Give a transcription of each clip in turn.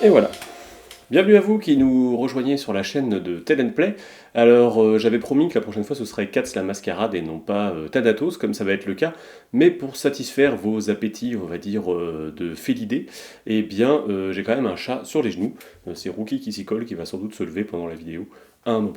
Et voilà. Bienvenue à vous qui nous rejoignez sur la chaîne de Ted & Play. Alors, j'avais promis que la prochaine fois ce serait Cats la Mascarade et non pas Thanatos, comme ça va être le cas. Mais pour satisfaire vos appétits, on va dire, de félidés, eh bien, j'ai quand même un chat sur les genoux. C'est Rookie qui s'y colle, qui va sans doute se lever pendant la vidéo à un moment.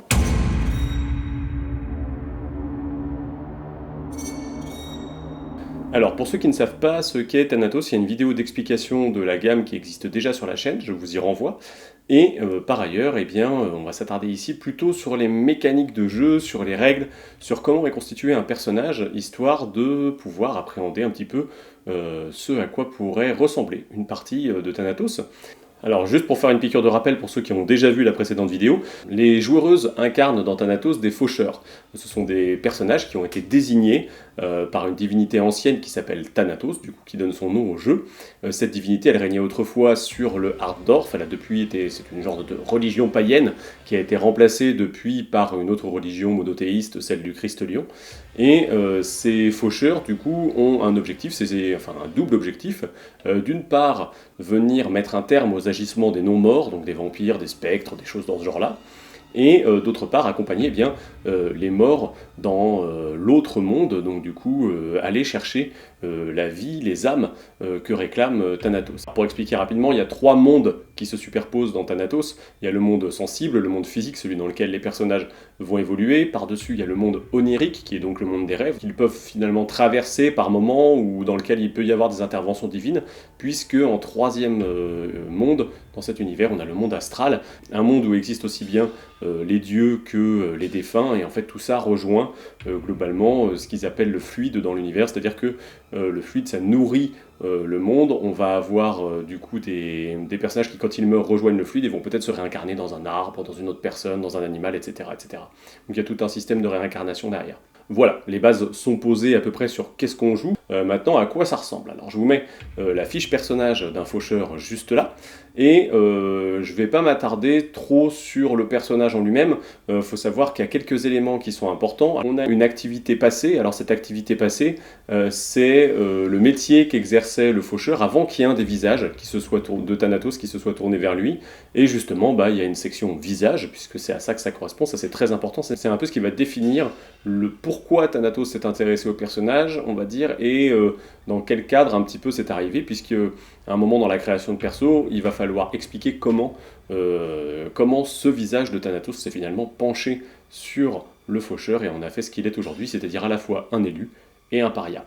Alors, pour ceux qui ne savent pas ce qu'est Thanatos, il y a une vidéo d'explication de la gamme qui existe déjà sur la chaîne, je vous y renvoie. Et par ailleurs, eh bien, on va s'attarder ici plutôt sur les mécaniques de jeu, sur les règles, sur comment reconstituer un personnage, histoire de pouvoir appréhender un petit peu ce à quoi pourrait ressembler une partie de Thanatos. Alors juste pour faire une piqûre de rappel pour ceux qui ont déjà vu la précédente vidéo, les joueuses incarnent dans Thanatos des faucheurs. Ce sont des personnages qui ont été désignés par une divinité ancienne qui s'appelle Thanatos, du coup qui donne son nom au jeu. Cette divinité, elle régnait autrefois sur le Hardorf, elle a depuis été, c'est une genre de religion païenne qui a été remplacée depuis par une autre religion monothéiste, celle du Christ-Lion. Et ces faucheurs, du coup, ont un objectif, enfin un double objectif. D'une part, venir mettre un terme aux agissements des non-morts, donc des vampires, des spectres, des choses dans ce genre-là, et d'autre part accompagner les morts dans l'autre monde, donc du coup aller chercher la vie, les âmes que réclame Thanatos. Pour expliquer rapidement, il y a trois mondes qui se superposent dans Thanatos. Il y a le monde sensible, le monde physique, celui dans lequel les personnages vont évoluer. Par-dessus, il y a le monde onirique, qui est donc le monde des rêves, qu'ils peuvent finalement traverser par moments, ou dans lequel il peut y avoir des interventions divines, puisque en troisième monde, dans cet univers, on a le monde astral, un monde où existe aussi bien les dieux que les défunts, et en fait tout ça rejoint globalement ce qu'ils appellent le fluide dans l'univers, c'est-à-dire que le fluide ça nourrit le monde, on va avoir du coup des personnages qui quand ils meurent rejoignent le fluide et vont peut-être se réincarner dans un arbre, dans une autre personne, dans un animal, etc. etc. Donc il y a tout un système de réincarnation derrière. Voilà, les bases sont posées à peu près sur qu'est-ce qu'on joue. Maintenant, à quoi ça ressemble? Alors, je vous mets la fiche personnage d'un faucheur juste là, et je vais pas m'attarder trop sur le personnage en lui-même. Faut savoir qu'il y a quelques éléments qui sont importants. On a une activité passée. Alors, cette activité passée, c'est le métier qu'exerçait le faucheur avant qu'il y ait un des visages de Thanatos qui se soit tourné vers lui. Et justement, il y a une section visage, puisque c'est à ça que ça correspond. Ça, c'est très important. C'est un peu ce qui va définir le pourquoi Thanatos s'est intéressé au personnage, on va dire, et dans quel cadre un petit peu c'est arrivé, puisque à un moment dans la création de perso, il va falloir expliquer comment ce visage de Thanatos s'est finalement penché sur le faucheur et en a fait ce qu'il est aujourd'hui, c'est-à-dire à la fois un élu et un paria.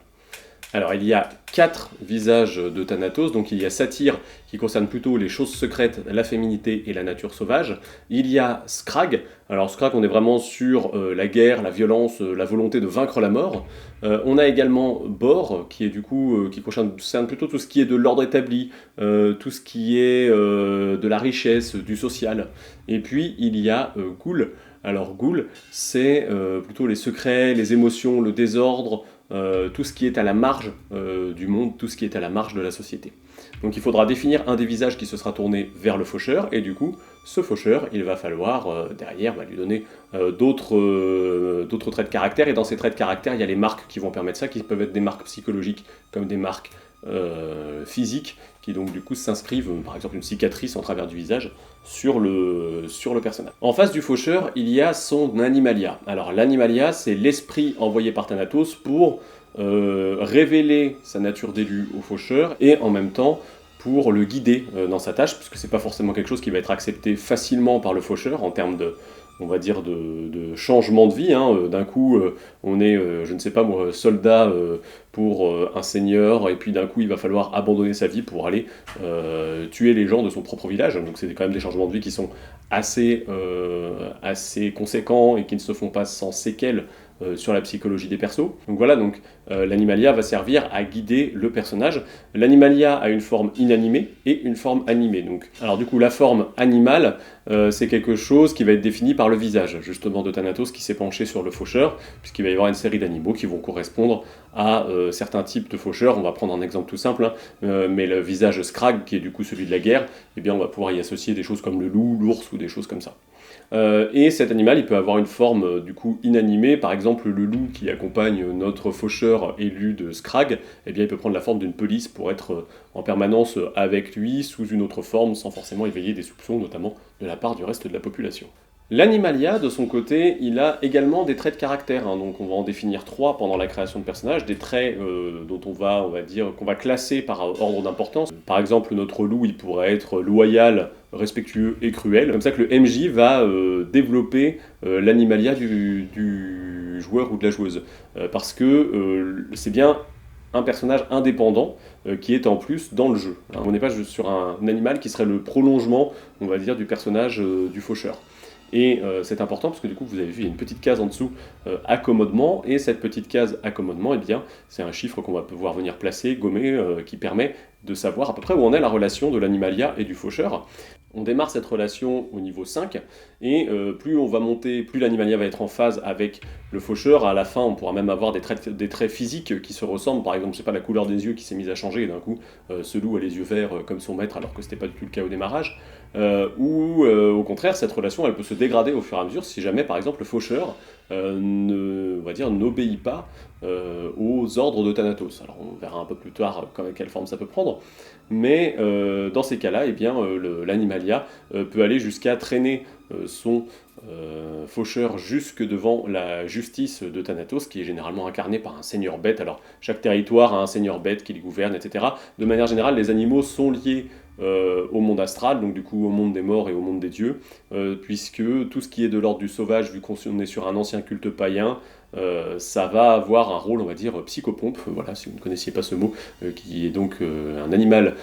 Alors il y a 4 visages de Thanatos, donc il y a Satyr qui concerne plutôt les choses secrètes, la féminité et la nature sauvage. Il y a Skrag, alors Skrag on est vraiment sur la guerre, la violence, la volonté de vaincre la mort. On a également Bor qui est du coup qui concerne plutôt tout ce qui est de l'ordre établi, tout ce qui est de la richesse, du social. Et puis il y a Ghoul. Alors Ghoul c'est plutôt les secrets, les émotions, le désordre, tout ce qui est à la marge du monde, tout ce qui est à la marge de la société. Donc il faudra définir un des visages qui se sera tourné vers le faucheur, et du coup, ce faucheur, il va falloir derrière lui donner d'autres traits de caractère, et dans ces traits de caractère, il y a les marques qui vont permettre ça, qui peuvent être des marques psychologiques, comme des marques physiques, qui donc du coup s'inscrivent, par exemple une cicatrice en travers du visage, sur le personnage. En face du faucheur, il y a son animalia. Alors l'animalia, c'est l'esprit envoyé par Thanatos pour révéler sa nature d'élu au faucheur, et en même temps pour le guider dans sa tâche, puisque c'est pas forcément quelque chose qui va être accepté facilement par le faucheur en termes de, on va dire, de changement de vie. D'un coup, on est, je ne sais pas moi, soldat pour un seigneur, et puis d'un coup, il va falloir abandonner sa vie pour aller tuer les gens de son propre village. Donc c'est quand même des changements de vie qui sont assez conséquents et qui ne se font pas sans séquelles sur la psychologie des persos. Donc voilà, donc l'animalia va servir à guider le personnage. L'animalia a une forme inanimée et une forme animée. Donc, alors du coup, la forme animale, c'est quelque chose qui va être défini par le visage, justement, de Thanatos qui s'est penché sur le faucheur, puisqu'il va y avoir une série d'animaux qui vont correspondre à certains types de faucheurs. On va prendre un exemple tout simple, mais le visage Skrag, qui est du coup celui de la guerre, eh bien on va pouvoir y associer des choses comme le loup, l'ours ou des choses comme ça. Et cet animal, il peut avoir une forme du coup inanimée, par exemple exemple le loup qui accompagne notre faucheur élu de Scrag, eh bien il peut prendre la forme d'une police pour être en permanence avec lui sous une autre forme sans forcément éveiller des soupçons, notamment de la part du reste de la population. L'animalia, de son côté, il a également des traits de caractère, hein, donc on va en définir 3 pendant la création de personnages, des traits dont on va dire, qu'on va classer par ordre d'importance. Par exemple, notre loup, il pourrait être loyal, respectueux et cruel. Comme ça que le MJ va développer l'animalia du joueur ou de la joueuse, parce que c'est bien un personnage indépendant qui est en plus dans le jeu. Hein. On n'est pas sur un animal qui serait le prolongement, on va dire, du personnage du faucheur. Et c'est important parce que du coup, vous avez vu, il y a une petite case en dessous, accommodement, et cette petite case accommodement, eh bien, c'est un chiffre qu'on va pouvoir venir placer, gommer, qui permet de savoir à peu près où en est la relation de l'animalia et du faucheur. On démarre cette relation au niveau 5, et plus on va monter, plus l'animalia va être en phase avec le faucheur. À la fin, on pourra même avoir des traits physiques qui se ressemblent. Par exemple, je sais pas, la couleur des yeux qui s'est mise à changer, et d'un coup, ce loup a les yeux verts comme son maître, alors que c'était pas du tout le cas au démarrage. Ou au contraire, cette relation, elle peut se dégrader au fur et à mesure si jamais, par exemple, le faucheur on va dire, n'obéit pas aux ordres de Thanatos. Alors on verra un peu plus tard quelle forme ça peut prendre, mais dans ces cas-là, eh bien, l'animalia peut aller jusqu'à traîner son faucheur jusque devant la justice de Thanatos, qui est généralement incarnée par un seigneur bête. Alors chaque territoire a un seigneur bête qui les gouverne, etc. De manière générale, les animaux sont liés au monde astral, donc du coup au monde des morts et au monde des dieux, puisque tout ce qui est de l'ordre du sauvage, vu qu'on est sur un ancien culte païen, ça va avoir un rôle, on va dire, psychopompe, voilà, si vous ne connaissiez pas ce mot, qui est donc un animal.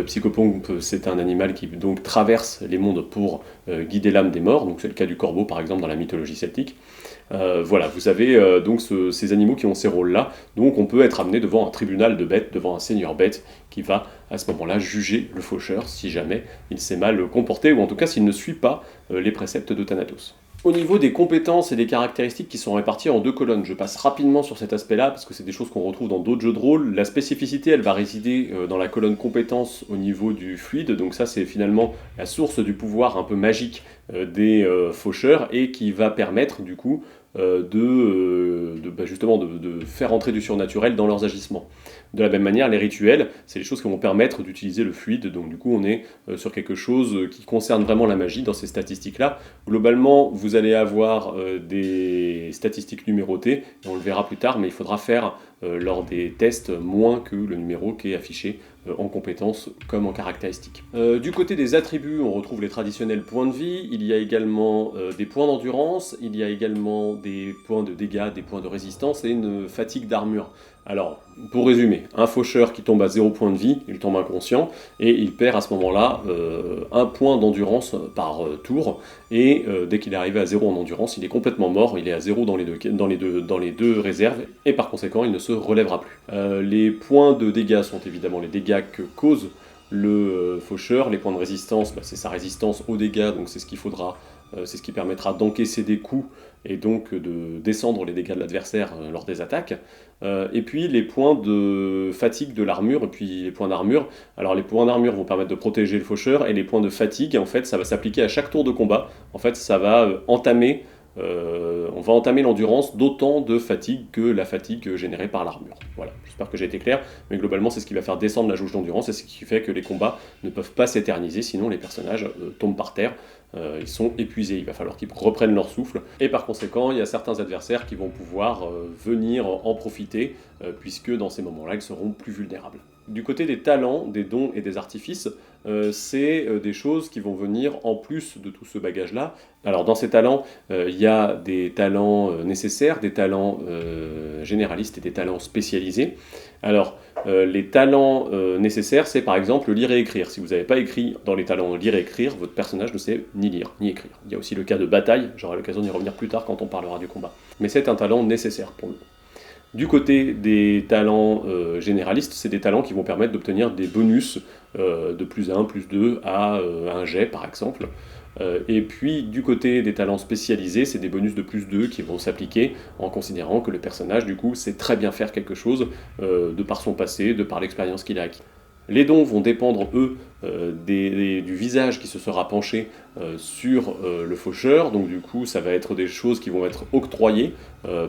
Psychopompe, c'est un animal qui donc traverse les mondes pour guider l'âme des morts, donc c'est le cas du corbeau par exemple dans la mythologie celtique. Voilà, vous avez donc ces animaux qui ont ces rôles-là, donc on peut être amené devant un tribunal de bêtes, devant un seigneur bête, qui va à ce moment-là juger le faucheur si jamais il s'est mal comporté, ou en tout cas s'il ne suit pas les préceptes de Thanatos. Au niveau des compétences et des caractéristiques qui sont réparties en 2 colonnes, je passe rapidement sur cet aspect-là parce que c'est des choses qu'on retrouve dans d'autres jeux de rôle. La spécificité, elle va résider dans la colonne compétences au niveau du fluide, donc ça c'est finalement la source du pouvoir un peu magique des faucheurs et qui va permettre du coup justement de faire entrer du surnaturel dans leurs agissements. De la même manière, les rituels, c'est les choses qui vont permettre d'utiliser le fluide, donc du coup on est sur quelque chose qui concerne vraiment la magie dans ces statistiques-là. Globalement, vous allez avoir des statistiques numérotées, et on le verra plus tard, mais il faudra faire lors des tests moins que le numéro qui est affiché en compétences comme en caractéristiques. Du côté des attributs, on retrouve les traditionnels points de vie, il y a également des points d'endurance, il y a également des points de dégâts, des points de résistance et une fatigue d'armure. Alors, pour résumer, un faucheur qui tombe à 0 point de vie, il tombe inconscient, et il perd à ce moment-là 1 point d'endurance par tour, et dès qu'il est arrivé à 0 en endurance, il est complètement mort, il est à 0 dans les deux réserves, et par conséquent, il ne se relèvera plus. Les points de dégâts sont évidemment les dégâts que cause le faucheur, les points de résistance, c'est sa résistance aux dégâts, donc c'est ce qu'il faudra, c'est ce qui permettra d'encaisser des coups, et donc de descendre les dégâts de l'adversaire lors des attaques. Et puis les points de fatigue de l'armure, et puis les points d'armure. Alors les points d'armure vont permettre de protéger le faucheur, et les points de fatigue, en fait, ça va s'appliquer à chaque tour de combat. En fait, ça va entamer on va entamer l'endurance d'autant de fatigue que la fatigue générée par l'armure. Voilà, j'espère que j'ai été clair, mais globalement c'est ce qui va faire descendre la jauge d'endurance et ce qui fait que les combats ne peuvent pas s'éterniser, sinon les personnages tombent par terre, ils sont épuisés, il va falloir qu'ils reprennent leur souffle, et par conséquent il y a certains adversaires qui vont pouvoir venir en profiter, puisque dans ces moments-là ils seront plus vulnérables. Du côté des talents, des dons et des artifices, c'est des choses qui vont venir en plus de tout ce bagage-là. Alors dans ces talents, il y a des talents nécessaires, des talents généralistes et des talents spécialisés. Alors les talents nécessaires, c'est par exemple lire et écrire. Si vous n'avez pas écrit dans les talents lire et écrire, votre personnage ne sait ni lire ni écrire. Il y a aussi le cas de bataille, j'aurai l'occasion d'y revenir plus tard quand on parlera du combat. Mais c'est un talent nécessaire pour nous. Du côté des talents généralistes, c'est des talents qui vont permettre d'obtenir des bonus de plus 1, plus 2 à un jet par exemple. Et puis du côté des talents spécialisés, c'est des bonus de plus 2 qui vont s'appliquer en considérant que le personnage du coup sait très bien faire quelque chose de par son passé, de par l'expérience qu'il a acquis. Les dons vont dépendre, eux, du visage qui se sera penché sur le faucheur, donc du coup ça va être des choses qui vont être octroyées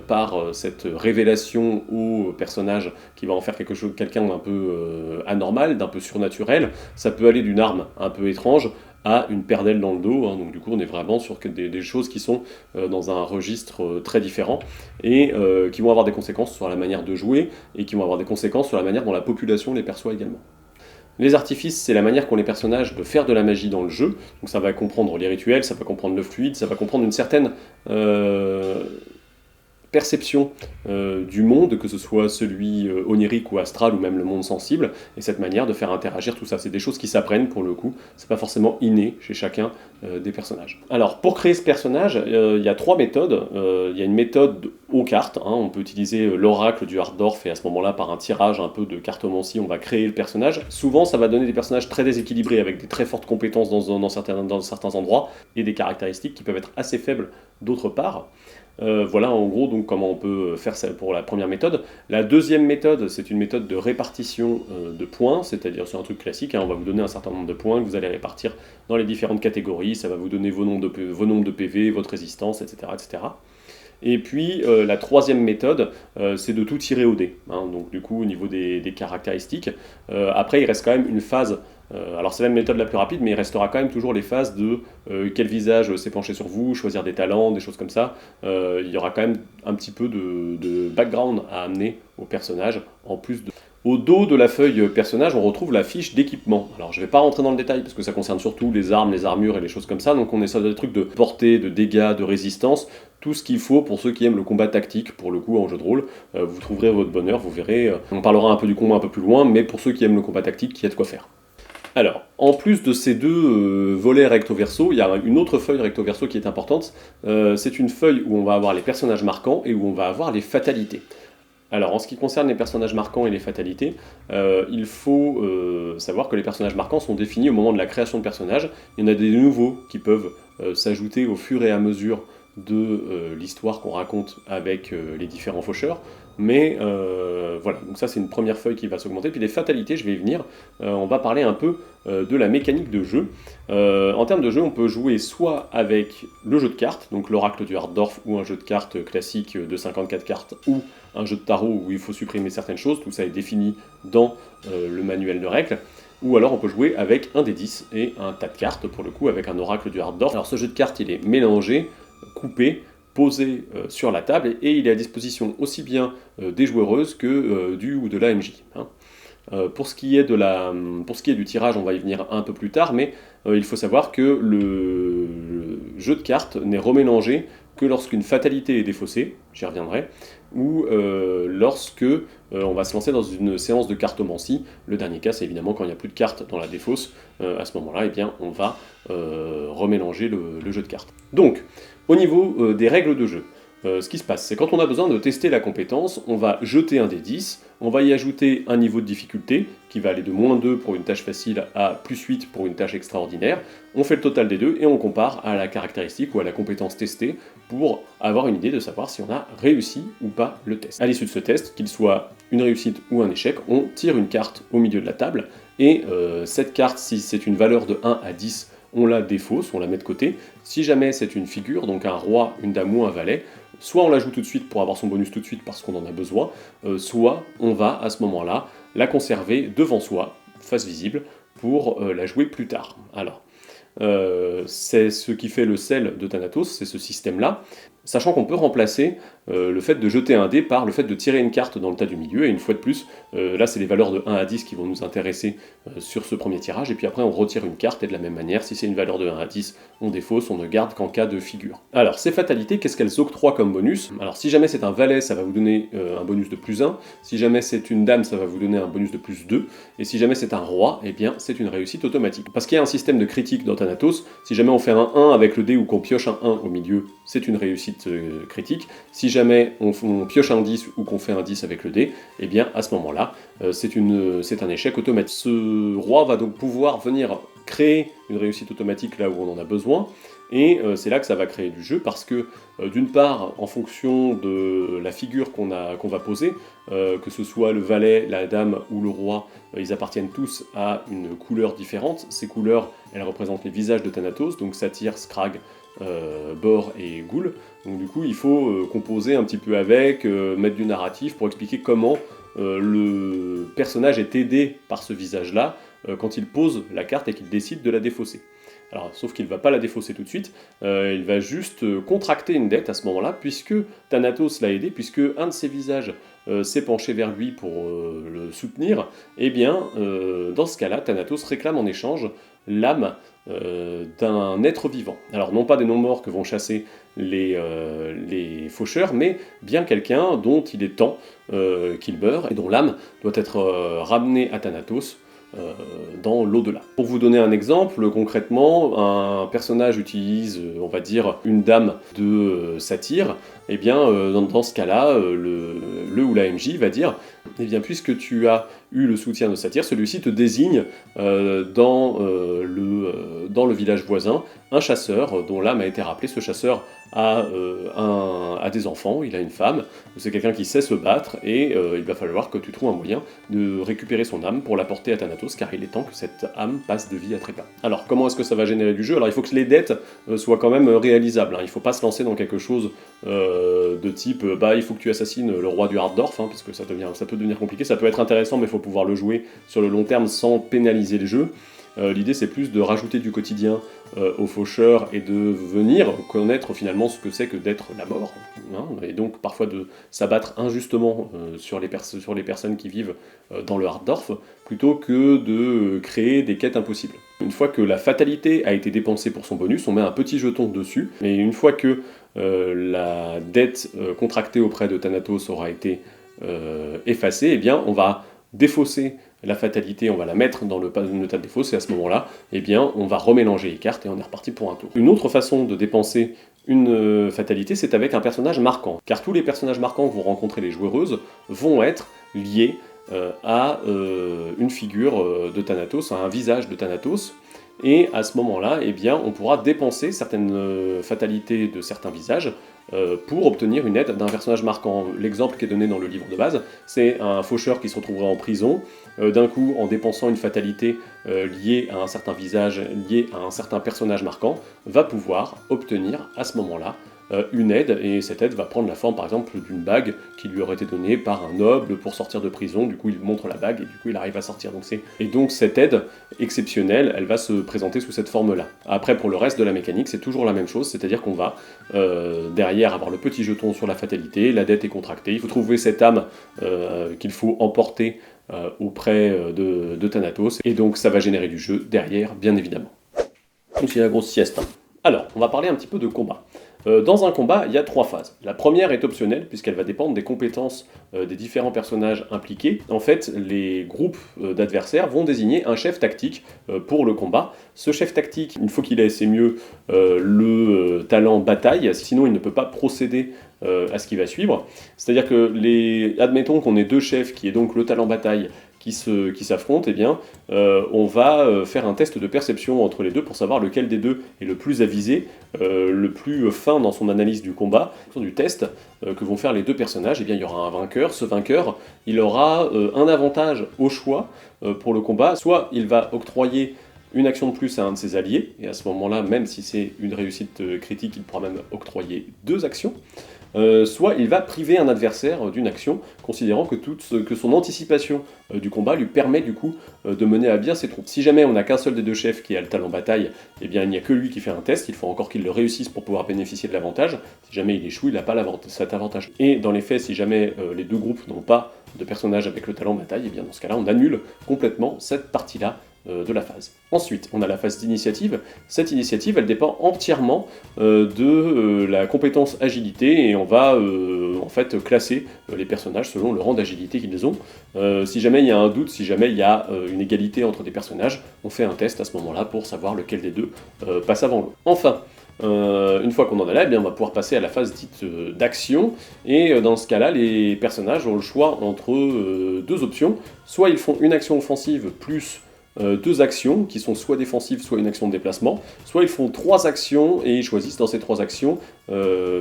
par cette révélation au personnage qui va en faire quelqu'un d'un peu anormal, d'un peu surnaturel. Ça peut aller d'une arme un peu étrange à une paire d'ailes dans le dos, hein, donc du coup on est vraiment sur des choses qui sont dans un registre très différent et qui vont avoir des conséquences sur la manière de jouer et qui vont avoir des conséquences sur la manière dont la population les perçoit également. Les artifices, c'est la manière qu'ont les personnages de faire de la magie dans le jeu, donc ça va comprendre les rituels, ça va comprendre le fluide, ça va comprendre une certaine perception du monde, que ce soit celui onirique ou astral ou même le monde sensible, et cette manière de faire interagir tout ça. C'est des choses qui s'apprennent pour le coup, c'est pas forcément inné chez chacun des personnages. Alors pour créer ce personnage, il y a 3 méthodes. Il y a une méthode aux cartes, hein. On peut utiliser l'oracle du Hardorf et à ce moment-là par un tirage un peu de cartomancie on va créer le personnage. Souvent ça va donner des personnages très déséquilibrés avec des très fortes compétences dans certains endroits et des caractéristiques qui peuvent être assez faibles d'autre part. Voilà en gros donc comment on peut faire ça pour la première méthode. La deuxième méthode, c'est une méthode de répartition de points, c'est-à-dire c'est un truc classique, hein, on va vous donner un certain nombre de points que vous allez répartir dans les différentes catégories, ça va vous donner vos nombres de PV, votre résistance, etc. etc. Et puis la troisième méthode, c'est de tout tirer au dé, hein, donc du coup au niveau des caractéristiques. Après il reste quand même une phase, alors c'est la méthode la plus rapide, mais il restera quand même toujours les phases de quel visage s'est penché sur vous, choisir des talents, des choses comme ça. Il y aura quand même un petit peu de background à amener au personnage, en plus de... Au dos de la feuille personnage, on retrouve la fiche d'équipement. Alors je ne vais pas rentrer dans le détail parce que ça concerne surtout les armes, les armures et les choses comme ça, donc on est sur des trucs de portée, de dégâts, de résistance, tout ce qu'il faut pour ceux qui aiment le combat tactique, pour le coup en jeu de rôle. Vous trouverez votre bonheur, vous verrez. On parlera un peu du combat un peu plus loin, mais pour ceux qui aiment le combat tactique, il y a de quoi faire. Alors, en plus de ces deux volets recto-verso, il y a une autre feuille recto-verso qui est importante. C'est une feuille où on va avoir les personnages marquants et où on va avoir les fatalités. Alors, en ce qui concerne les personnages marquants et les fatalités, il faut savoir que les personnages marquants sont définis au moment de la création de personnages. Il y en a des nouveaux qui peuvent s'ajouter au fur et à mesure de l'histoire qu'on raconte avec les différents faucheurs. Mais voilà, donc ça c'est une première feuille qui va s'augmenter. Puis les fatalités, je vais y venir, on va parler un peu de la mécanique de jeu. En termes de jeu, on peut jouer soit avec le jeu de cartes, donc l'oracle du Hardorf, ou un jeu de cartes classique de 54 cartes, ou un jeu de tarot où il faut supprimer certaines choses, tout ça est défini dans le manuel de règles. Ou alors on peut jouer avec un des 10 et un tas de cartes, pour le coup, avec un oracle du Hardorf. Alors ce jeu de cartes, il est mélangé, coupé, posé sur la table, et il est à disposition aussi bien des joueuses que du ou de l'AMJ. Hein. Pour ce qui est du tirage, on va y venir un peu plus tard, mais il faut savoir que le jeu de cartes n'est remélangé que lorsqu'une fatalité est défaussée, j'y reviendrai, ou lorsque on va se lancer dans une séance de cartomancie. Le dernier cas, c'est évidemment quand il n'y a plus de cartes dans la défausse. À ce moment-là, eh bien, on va remélanger le jeu de cartes. Donc, au niveau des règles de jeu, ce qui se passe, c'est quand on a besoin de tester la compétence, on va jeter un des 10, on va y ajouter un niveau de difficulté, qui va aller de -2 pour une tâche facile à +8 pour une tâche extraordinaire. On fait le total des deux et on compare à la caractéristique ou à la compétence testée pour avoir une idée de savoir si on a réussi ou pas le test. À l'issue de ce test, qu'il soit une réussite ou un échec, on tire une carte au milieu de la table, et cette carte, si c'est une valeur de 1 à 10, on la défausse, on la met de côté. Si jamais c'est une figure, donc un roi, une dame ou un valet, soit on la joue tout de suite pour avoir son bonus tout de suite parce qu'on en a besoin, soit on va à ce moment-là la conserver devant soi, face visible, pour la jouer plus tard. Alors, c'est ce qui fait le sel de Thanatos, c'est ce système-là, sachant qu'on peut remplacer le fait de jeter un dé par le fait de tirer une carte dans le tas du milieu, et une fois de plus, là c'est les valeurs de 1 à 10 qui vont nous intéresser sur ce premier tirage, et puis après on retire une carte, et de la même manière, si c'est une valeur de 1 à 10, on défausse, on ne garde qu'en cas de figure. Alors, ces fatalités, qu'est-ce qu'elles octroient comme bonus? Alors, si jamais c'est un valet, ça va vous donner un bonus de +1, si jamais c'est une dame, ça va vous donner un bonus de +2, et si jamais c'est un roi, eh bien c'est une réussite automatique. Parce qu'il y a un système de critique dans Thanatos, si jamais on fait un 1 avec le dé ou qu'on pioche un 1 au milieu, c'est une réussite critique. Si jamais on pioche un 10 ou qu'on fait un 10 avec le dé, eh bien à ce moment-là, c'est un échec automatique. Ce roi va donc pouvoir venir créer une réussite automatique là où on en a besoin, et c'est là que ça va créer du jeu, parce que d'une part, en fonction de la figure qu'on va poser, que ce soit le valet, la dame ou le roi, ils appartiennent tous à une couleur différente. Ces couleurs, elles représentent les visages de Thanatos, donc Satyr, Scrag, Bor et Ghoul. Donc du coup, il faut composer un petit peu avec, mettre du narratif pour expliquer comment le personnage est aidé par ce visage-là quand il pose la carte et qu'il décide de la défausser. Alors, sauf qu'il ne va pas la défausser tout de suite, il va juste contracter une dette à ce moment-là, puisque Thanatos l'a aidé, puisque un de ses visages s'est penché vers lui pour le soutenir, et bien, dans ce cas-là, Thanatos réclame en échange l'âme d'un être vivant. Alors, non pas des non-morts que vont chasser les faucheurs, mais bien quelqu'un dont il est temps qu'il meure, et dont l'âme doit être ramenée à Thanatos, dans l'au-delà. Pour vous donner un exemple, concrètement, un personnage utilise, on va dire, une dame de satyre, et bien dans ce cas-là, le ou la MJ va dire, eh bien puisque tu as eu le soutien de satyre, celui-ci te désigne dans le village voisin un chasseur dont l'âme a été rappelée. Ce chasseur a des enfants, il a une femme, c'est quelqu'un qui sait se battre, et il va falloir que tu trouves un moyen de récupérer son âme pour l'apporter à Thanatos, car il est temps que cette âme passe de vie à trépas. Alors comment est-ce que ça va générer du jeu? Alors il faut que les dettes soient quand même réalisables, hein. Il ne faut pas se lancer dans quelque chose de type il faut que tu assassines le roi du Harddorf, hein, parce que ça peut devenir compliqué. Ça peut être intéressant, mais il faut pouvoir le jouer sur le long terme sans pénaliser le jeu. L'idée c'est plus de rajouter du quotidien aux faucheurs et de venir connaître finalement ce que c'est que d'être la mort, hein, et donc parfois de s'abattre injustement sur les personnes qui vivent dans le Harddorf, plutôt que de créer des quêtes impossibles. Une fois que la fatalité a été dépensée pour son bonus, on met un petit jeton dessus, et une fois que la dette contractée auprès de Thanatos aura été effacée, eh bien on va défausser la fatalité, on va la mettre dans le tas de défausse, et à ce moment-là, eh bien, on va remélanger les cartes et on est reparti pour un tour. Une autre façon de dépenser une fatalité, c'est avec un personnage marquant, car tous les personnages marquants que vont rencontrer les joueuses vont être liés à une figure de Thanatos, à un visage de Thanatos, et à ce moment-là, eh bien, on pourra dépenser certaines fatalités de certains visages pour obtenir une aide d'un personnage marquant. L'exemple qui est donné dans le livre de base, c'est un faucheur qui se retrouverait en prison, d'un coup, en dépensant une fatalité liée à un certain visage, liée à un certain personnage marquant, va pouvoir obtenir à ce moment-là une aide, et cette aide va prendre la forme par exemple d'une bague qui lui aurait été donnée par un noble pour sortir de prison. Du coup il montre la bague et du coup il arrive à sortir. Donc cette aide exceptionnelle, elle va se présenter sous cette forme-là. Après, pour le reste de la mécanique, c'est toujours la même chose, c'est-à-dire qu'on va derrière avoir le petit jeton sur la fatalité, la dette est contractée, il faut trouver cette âme qu'il faut emporter auprès de Thanatos, et donc ça va générer du jeu derrière, bien évidemment. Donc c'est la grosse sieste. Alors, on va parler un petit peu de combat. Dans un combat, il y a 3 phases. La première est optionnelle, puisqu'elle va dépendre des compétences des différents personnages impliqués. En fait, les groupes d'adversaires vont désigner un chef tactique pour le combat. Ce chef tactique, il faut qu'il ait, c'est mieux, le talent bataille, sinon il ne peut pas procéder à ce qui va suivre. C'est-à-dire que, admettons qu'on ait 2 chefs, qui est donc le talent bataille, qui s'affrontent, eh bien, on va faire un test de perception entre les deux pour savoir lequel des deux est le plus avisé, le plus fin dans son analyse du combat. En fonction du test que vont faire les 2 personnages, eh bien, il y aura un vainqueur. Ce vainqueur, il aura un avantage au choix pour le combat. Soit il va octroyer une action de plus à un de ses alliés, et à ce moment-là, même si c'est une réussite critique, il pourra même octroyer 2 actions. Soit il va priver un adversaire d'une action, considérant que son anticipation du combat lui permet du coup de mener à bien ses troupes. Si jamais on n'a qu'un seul des 2 chefs qui a le talent bataille, eh bien il n'y a que lui qui fait un test, il faut encore qu'il le réussisse pour pouvoir bénéficier de l'avantage. Si jamais il échoue, il n'a pas cet avantage. Et dans les faits, si jamais les 2 groupes n'ont pas de personnage avec le talent bataille, eh bien dans ce cas-là, on annule complètement cette partie-là de la phase. Ensuite, on a la phase d'initiative. Cette initiative, elle dépend entièrement de la compétence agilité, et on va en fait classer les personnages selon le rang d'agilité qu'ils ont. Si jamais il y a un doute, si jamais il y a une égalité entre des personnages, on fait un test à ce moment-là pour savoir lequel des 2 passe avant l'autre. Enfin, une fois qu'on en est là, eh bien, on va pouvoir passer à la phase dite d'action, et dans ce cas-là, les personnages ont le choix entre 2 options. Soit ils font une action offensive plus 2 actions qui sont soit défensives, soit une action de déplacement, soit ils font 3 actions et ils choisissent dans ces 3 actions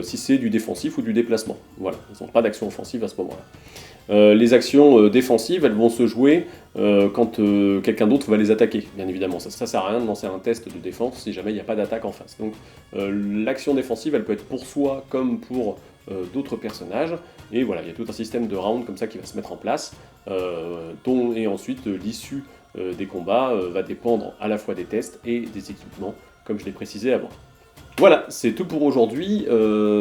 si c'est du défensif ou du déplacement. Voilà, ils n'ont pas d'action offensive à ce moment-là. Les actions défensives, elles vont se jouer quand quelqu'un d'autre va les attaquer, bien évidemment. Ça sert à rien de lancer un test de défense si jamais il n'y a pas d'attaque en face. Donc l'action défensive, elle peut être pour soi comme pour d'autres personnages, et voilà, il y a tout un système de rounds comme ça qui va se mettre en place, et ensuite l'issue des combats va dépendre à la fois des tests et des équipements, comme je l'ai précisé avant. Voilà, c'est tout pour aujourd'hui.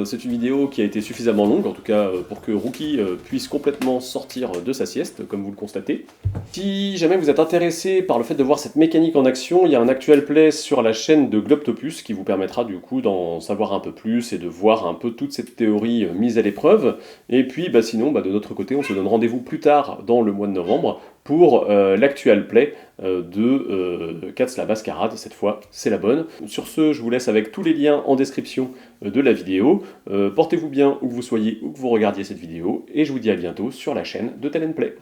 C'est une vidéo qui a été suffisamment longue, en tout cas pour que Rookie puisse complètement sortir de sa sieste, comme vous le constatez. Si jamais vous êtes intéressé par le fait de voir cette mécanique en action, il y a un actual play sur la chaîne de Globtopus qui vous permettra du coup d'en savoir un peu plus et de voir un peu toute cette théorie mise à l'épreuve. Et puis sinon, de notre côté, on se donne rendez-vous plus tard dans le mois de novembre pour l'actual play de Cats la Mascarade. Cette fois, c'est la bonne. Sur ce, je vous laisse avec tous les liens en description de la vidéo. Portez-vous bien où que vous soyez, où que vous regardiez cette vidéo, et je vous dis à bientôt sur la chaîne de Talent Play.